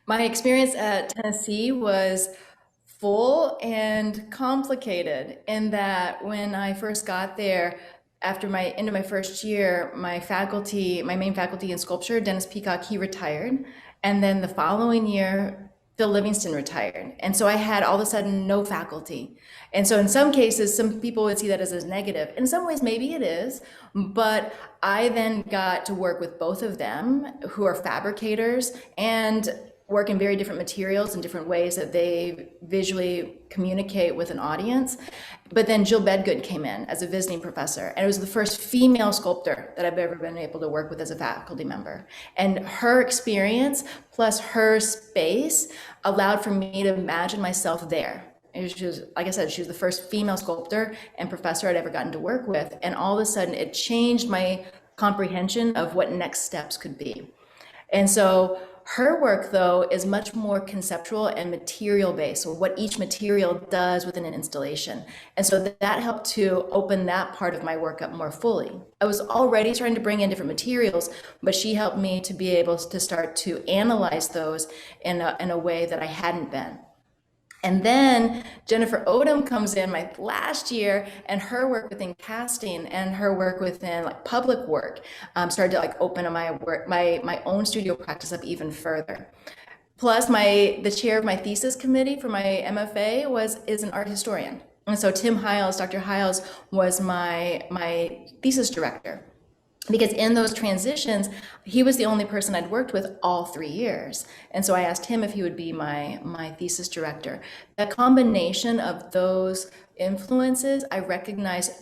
My experience at Tennessee was full and complicated in that when I first got there, after my end of my first year, my main faculty in sculpture, Dennis Peacock, he retired. And then the following year, Phil Livingston retired. And so I had all of a sudden no faculty. And so in some cases, some people would see that as a negative. In some ways, maybe it is, but I then got to work with both of them who are fabricators and work in very different materials and different ways that they visually communicate with an audience. But then Jill Bedgood came in as a visiting professor, and it was the first female sculptor that I've ever been able to work with as a faculty member. And her experience plus her space allowed for me to imagine myself there. She was, like I said, she was the first female sculptor and professor I'd ever gotten to work with. And all of a sudden, it changed my comprehension of what next steps could be. And so her work, though, is much more conceptual and material based, or what each material does within an installation. And so that helped to open that part of my work up more fully. I was already trying to bring in different materials, but she helped me to be able to start to analyze those in a way that I hadn't been. And then Jennifer Odom comes in my last year, and her work within casting and her work within like public work started to like open my work, my own studio practice up even further. Plus, the chair of my thesis committee for my M.F.A. is an art historian, and so Dr. Hiles, was my thesis director. Because in those transitions, he was the only person I'd worked with all 3 years. And so I asked him if he would be my thesis director. The combination of those influences, I recognized,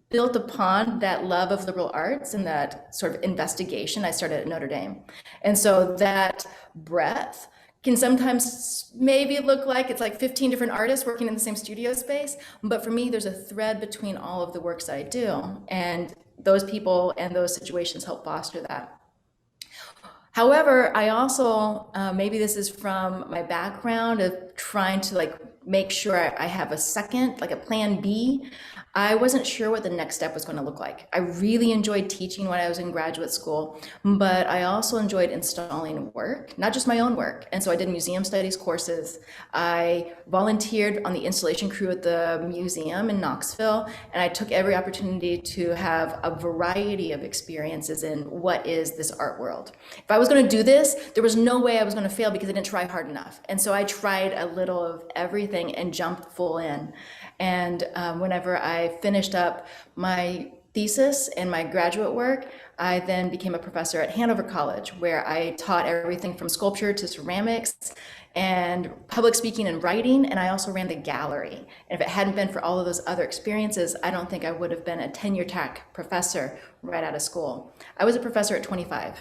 built upon that love of liberal arts and that sort of investigation I started at Notre Dame. And so that breadth can sometimes maybe look like it's like 15 different artists working in the same studio space. But for me, there's a thread between all of the works I do. And those people and those situations help foster that. However, I also, maybe this is from my background of trying to like make sure I have a second, like a plan B. I wasn't sure what the next step was going to look like. I really enjoyed teaching when I was in graduate school, but I also enjoyed installing work, not just my own work. And so I did museum studies courses. I volunteered on the installation crew at the museum in Knoxville, and I took every opportunity to have a variety of experiences in what is this art world. If I was going to do this, there was no way I was going to fail because I didn't try hard enough. And so I tried a little of everything and jumped full in. And whenever I finished up my thesis and my graduate work, I then became a professor at Hanover College, where I taught everything from sculpture to ceramics and public speaking and writing, and I also ran the gallery. And if it hadn't been for all of those other experiences, I don't think I would have been a tenure track professor right out of school. I was a professor at 25.